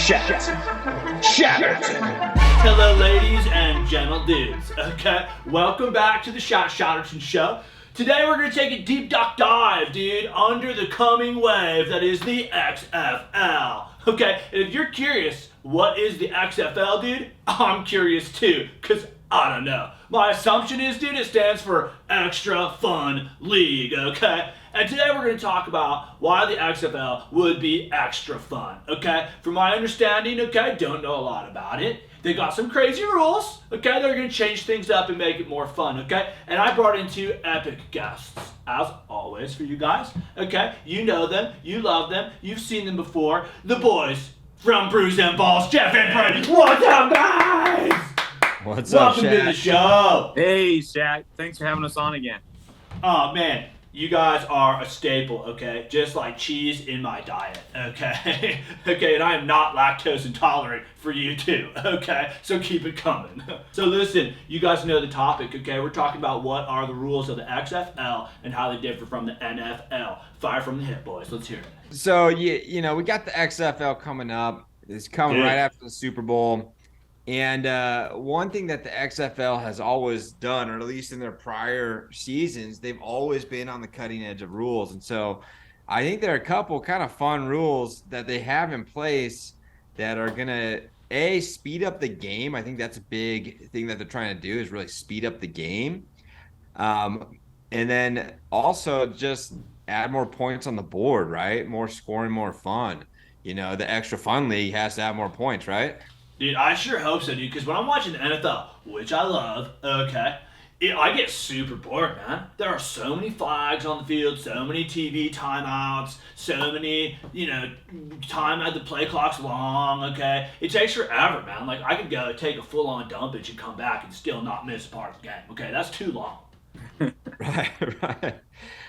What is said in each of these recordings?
Schatt Schatterton. Hello, ladies and gentle dudes. Okay, welcome back to the Schatt Schatterton show. Today we're gonna take a deep dive, dude, under the coming wave that is the XFL. Okay, and if you're curious, what is the XFL, dude? I'm curious too, cause I don't know. My assumption is, dude, it stands for Extra Fun League. Okay. And today we're going to talk about why the XFL would be extra fun, okay? From my understanding, okay, don't know a lot about it. They got some crazy rules, okay? They're going to change things up and make it more fun, okay? And I brought in two epic guests, as always, for you guys, okay? You know them, you love them, you've seen them before. The boys from Brews and Balls, Jeff and Brady. What's up, guys? What's up, Welcome to the show. Hey, Schatt. Thanks for having us on again. Oh, man. You guys are a staple, okay? Just like cheese in my diet, okay? Okay, and I am not lactose intolerant for you too, okay? So keep it coming. So listen, you guys know the topic, okay? We're talking about what are the rules of the XFL and how they differ from the NFL. Fire from the hip, boys. Let's hear it. So, you know, we got the XFL coming up. It's coming right after the Super Bowl. And one thing that the XFL has always done, or at least in their prior seasons, they've always been on the cutting edge of rules. And so I think there are a couple kind of fun rules that they have in place that are going to, speed up the game. I think that's a big thing that they're trying to do is really speed up the game. And then also just add more points on the board, right? More scoring, more fun. You know, the Extra Fun League has to have more points, right? Dude, I sure hope so, dude, because when I'm watching the NFL, which I love, okay, I get super bored, man. There are so many flags on the field, so many TV timeouts, so many, time at the play clock's long, okay? It takes forever, man. Like, I could go take a full-on dumpage and come back and still not miss a part of the game, okay? That's too long. Right.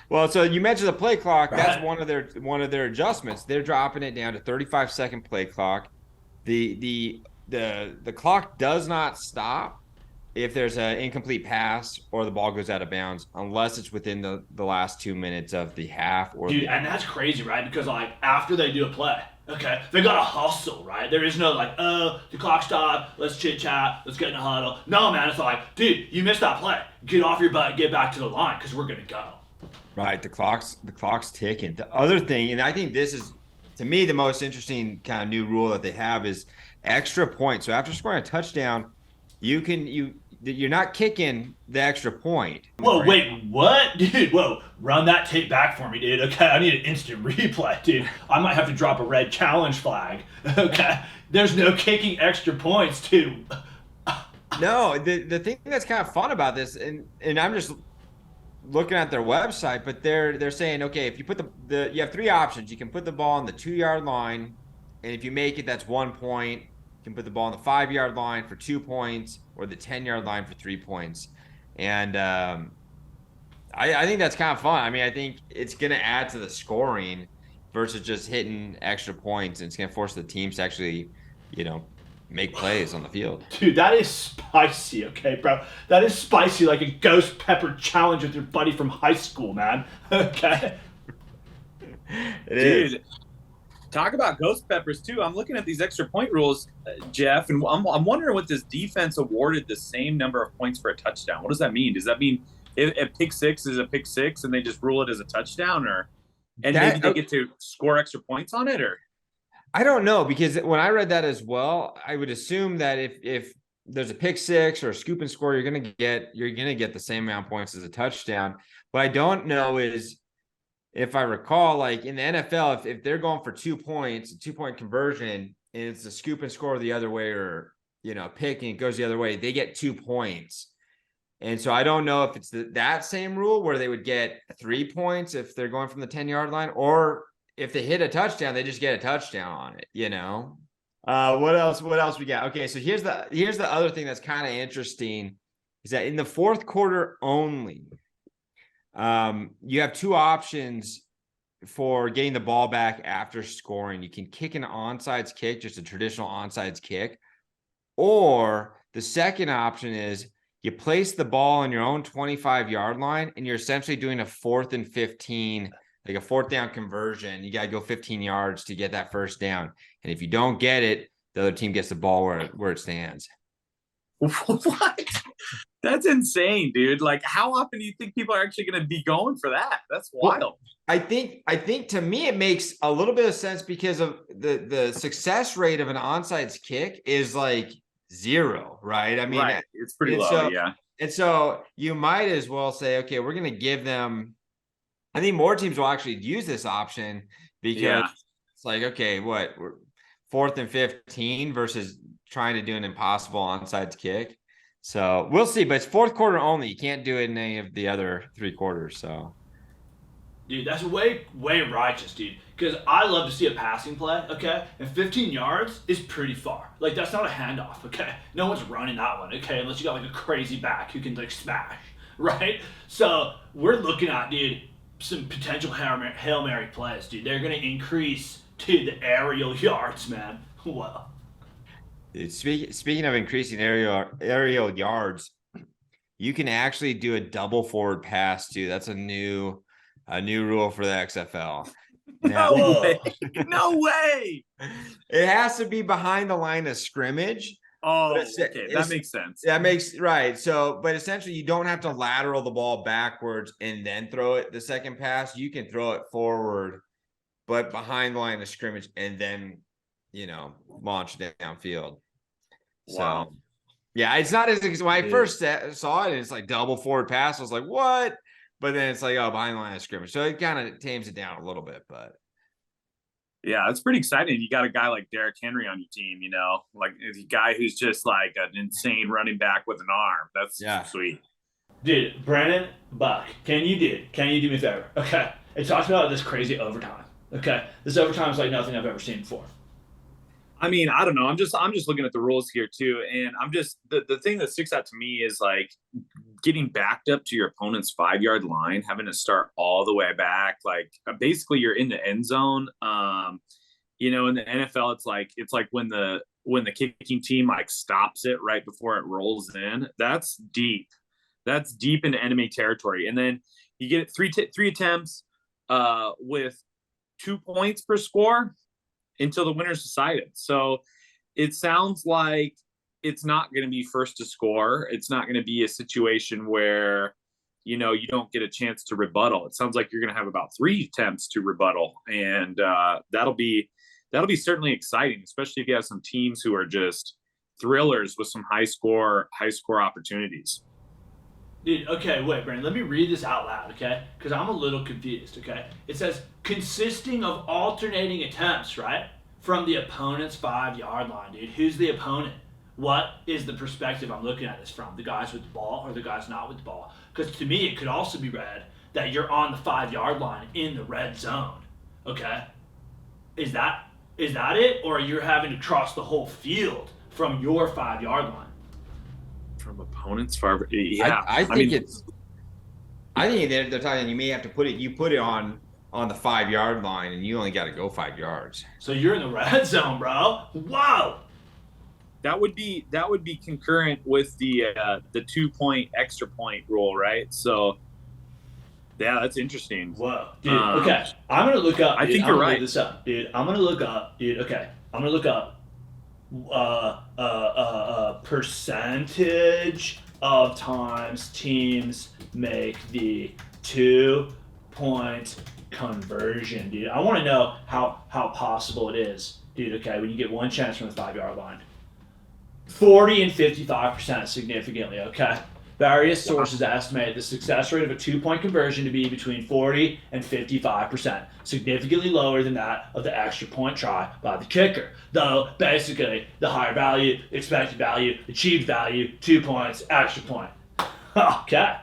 Well, so you mentioned the play clock. Right. That's one of their adjustments. They're dropping it down to 35-second play clock. The clock does not stop if there's an incomplete pass or the ball goes out of bounds, unless it's within the last 2 minutes of the half. And that's crazy, right? Because, like, after they do a play, okay, they got to hustle, right? There is no, like, oh, the clock stopped, let's chit-chat, let's get in a huddle. No, man, it's like, dude, you missed that play. Get off your butt, get back to the line, because we're going to go. Right, the clock's ticking. The other thing, and I think this is, to me, the most interesting kind of new rule that they have is extra points. So after scoring a touchdown, you're not kicking the extra point. Whoa, wait, what? Dude, whoa, run that tape back for me, dude. Okay, I need an instant replay, dude. I might have to drop a red challenge flag. Okay, there's no kicking extra points, dude. No, the thing that's kind of fun about this, and I'm just looking at their website, but they're saying, okay, if you put you have three options. You can put the ball on the 2-yard line, and if you make it, that's 1 point. You can put the ball on the 5-yard line for 2 points, or the 10-yard line for 3 points. And I think that's kind of fun. I mean, I think it's going to add to the scoring versus just hitting extra points, and it's going to force the teams to actually, make plays on the field. Dude, that is spicy, okay, bro? That is spicy like a ghost pepper challenge with your buddy from high school, man. Okay? It is. Dude, talk about ghost peppers, too. I'm looking at these extra point rules, Jeff, and I'm wondering what this defense awarded the same number of points for a touchdown. What does that mean? Does that mean if a pick six is a pick six and they just rule it as a touchdown, maybe they get to score extra points on it, or? I don't know, because when I read that as well, I would assume that if there's a pick six or a scoop and score, you're gonna get the same amount of points as a touchdown. What I don't know is, if I recall, like in the NFL, if they're going for 2 points, a 2-point conversion, and it's a scoop and score the other way, or pick and it goes the other way, they get 2 points. And so I don't know if it's that same rule where they would get 3 points if they're going from the 10-yard line, or if they hit a touchdown, they just get a touchdown on it, What else we got? Okay, so here's the other thing that's kind of interesting, is that in the fourth quarter only, you have two options for getting the ball back after scoring. You can kick an onside kick, just a traditional onside kick, or the second option is you place the ball on your own 25-yard line, and you're essentially doing a 4th and 15 like a 4th down conversion, you got to go 15 yards to get that first down. And if you don't get it, the other team gets the ball where it stands. What? That's insane, dude. Like, how often do you think people are actually going to be going for that? That's wild. Well, I think to me it makes a little bit of sense because of the success rate of an onside kick is like 0, right? I mean, right. It's pretty low, so, yeah. And so you might as well say, okay, we're going to give them. I think more teams will actually use this option because it's like, okay, we're 4th and 15 versus trying to do an impossible onside kick. So we'll see, but it's 4th quarter only. You can't do it in any of the other 3 quarters. So, dude, that's way righteous, dude. Because I love to see a passing play, okay? And 15 yards is pretty far. Like, that's not a handoff, okay? No one's running that one, okay? Unless you got like a crazy back who can like smash, right? So we're looking at, dude, some potential Hail Mary plays, dude. They're gonna increase to the aerial yards, man. Well, speaking of increasing aerial yards, you can actually do a double forward pass too. That's a new rule for the XFL. Now, no way! No way! It has to be behind the line of scrimmage. Oh, okay, that makes sense. That makes right. So, but essentially, you don't have to lateral the ball backwards and then throw it the second pass. You can throw it forward, but behind the line of scrimmage, and then launch it downfield. Wow. So, yeah, it's not as when I first saw it. It's like double forward pass. I was like, what? But then it's like, oh, behind the line of scrimmage. So it kind of tames it down a little bit, but. Yeah, it's pretty exciting. You got a guy like Derrick Henry on your team, like a guy who's just like an insane running back with an arm. That's sweet. Dude, Brandon, Buck, can you do me a favor? Okay. It talks about this crazy overtime. Okay. This overtime is like nothing I've ever seen before. I mean, I don't know. I'm just looking at the rules here too. And I'm just, the thing that sticks out to me is like getting backed up to your opponent's 5-yard line, having to start all the way back. Like basically you're in the end zone. In the NFL, it's like when the kicking team like stops it right before it rolls in. That's deep. That's deep into enemy territory. And then you get three attempts with 2 points per score until the winner's decided. So it sounds like it's not going to be first to score. It's not going to be a situation where, you don't get a chance to rebuttal. It sounds like you're going to have about 3 attempts to rebuttal. And that'll be certainly exciting, especially if you have some teams who are just thrillers with some high score opportunities. Dude, okay, wait, Brandon, let me read this out loud, okay? Because I'm a little confused, okay? It says, consisting of alternating attempts, right? From the opponent's 5-yard line, dude. Who's the opponent? What is the perspective I'm looking at this from? The guys with the ball or the guys not with the ball? Because to me, it could also be read that you're on the 5-yard line in the red zone, okay? Is that it? Or you're having to cross the whole field from your 5-yard line? From opponents, yeah. I think they're talking. You may have to put it on the 5-yard line, and you only got to go 5 yards. So you're in the red zone, bro. Wow. That would be concurrent with the 2-point extra point rule, right? So, yeah, that's interesting. Whoa, dude. Okay, I'm gonna look up. Dude. I think you're right. This up, dude. I'm gonna look up, dude. Okay, I'm gonna look up. Percentage of times teams make the 2-point conversion, dude. I want to know how possible it is, dude. Okay, when you get one chance from the 5-yard line, 40 and 55% significantly. Okay, various sources estimate the success rate of a 2-point conversion to be between 40 and 55%, significantly lower than that of the extra point try by the kicker. Though, basically, the higher value, expected value, achieved value, 2 points, extra point. Okay.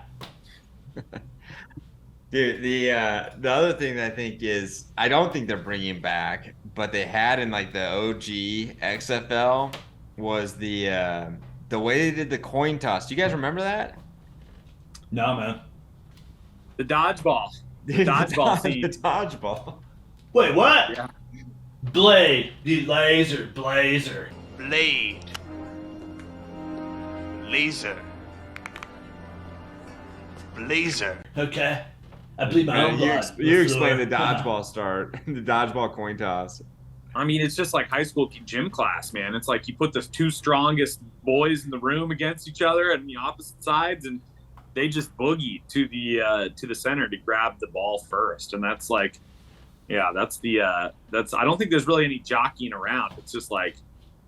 Dude, the other thing that I think is, I don't think they're bringing back, but they had in like the OG XFL was the way they did the coin toss. Do you guys remember that? No, man. The dodgeball. The dodgeball scene. The dodgeball. Wait, what? Yeah. Blade. Dude, blazer. Blade. Laser. Blazer. Okay. I bleed my own blood. You explain the dodgeball start, the dodgeball coin toss. I mean, it's just like high school gym class, man. It's like you put the two strongest boys in the room against each other on the opposite sides, and they just boogie to the center to grab the ball first. And that's like, yeah, that's I don't think there's really any jockeying around. It's just like,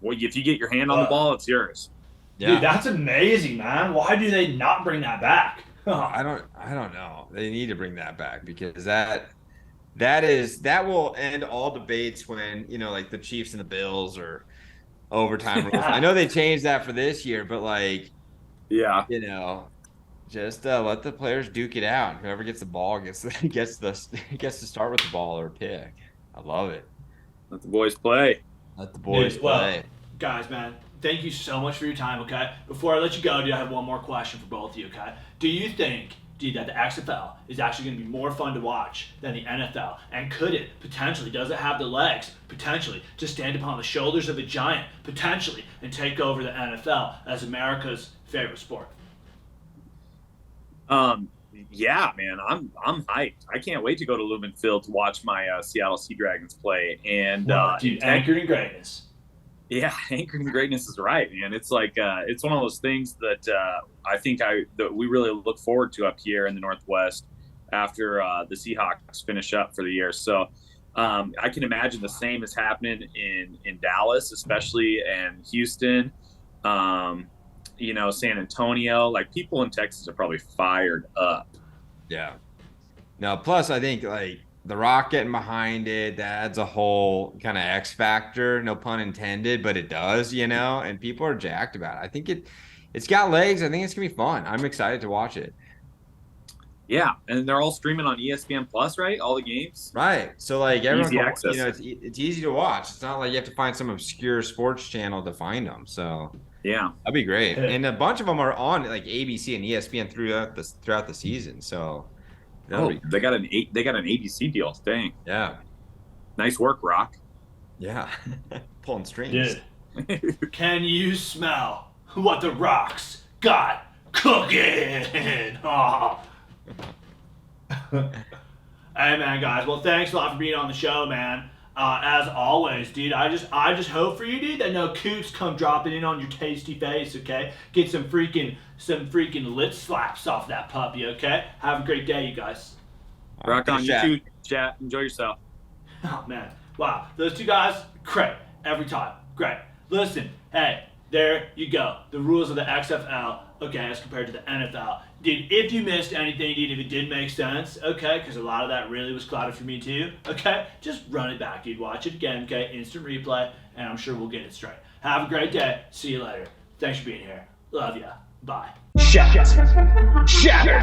well, if you get your hand on the ball, it's yours. Yeah. Dude, that's amazing, man. Why do they not bring that back? I don't know. They need to bring that back because that will end all debates when, like the Chiefs and the Bills or overtime rules. I know they changed that for this year, but like, yeah, just let the players duke it out. Whoever gets the ball gets to start with the ball or pick. I love it. Let the boys play. Let the boys play. Guys, man, thank you so much for your time, okay? Before I let you go, dude, I have one more question for both of you, okay? Do you think, dude, that the XFL is actually going to be more fun to watch than the NFL? And could it, potentially, does it have the legs, potentially, to stand upon the shoulders of a giant, potentially, and take over the NFL as America's favorite sport? Yeah, man, I'm hyped. I can't wait to go to Lumen Field to watch my Seattle Sea Dragons play. And dude, anchored in greatness. Yeah, anchored in greatness is right, man. It's like it's one of those things that I think that we really look forward to up here in the Northwest after the Seahawks finish up for the year. So I can imagine the same is happening in Dallas, especially, and Houston. San Antonio, like people in Texas are probably fired up. Yeah. No, plus I think like The Rock getting behind it, that adds a whole kind of X factor, no pun intended, but it does, and people are jacked about it. I think it's got legs. I think it's gonna be fun. I'm excited to watch it. Yeah, and they're all streaming on ESPN Plus, right? All the games. Right. So like everyone, easy access. It's easy to watch. It's not like you have to find some obscure sports channel to find them. So yeah, that'd be great. And a bunch of them are on like ABC and ESPN throughout the season. So they got an ABC deal. Dang. Yeah. Nice work, Rock. Yeah. Pulling strings. Dude. Can you smell what the Rock's got cooking? Oh. Hey man, guys. Well, thanks a lot for being on the show, man. As always, dude. I just hope for you, dude, that no kooks come dropping in on your tasty face. Okay, get some freaking lip slaps off that puppy. Okay, have a great day, you guys. Rock on, you too, chat. Enjoy yourself. Oh man, wow, those two guys, great every time. Great. Listen, hey, there you go. The rules of the XFL. Okay, as compared to the NFL. Dude, if you missed anything, dude, if it did make sense, okay, because a lot of that really was clouded for me too, okay, just run it back, dude. Watch it again, okay, instant replay, and I'm sure we'll get it straight. Have a great day. See you later. Thanks for being here. Love ya. Bye. Schatt Schatterton.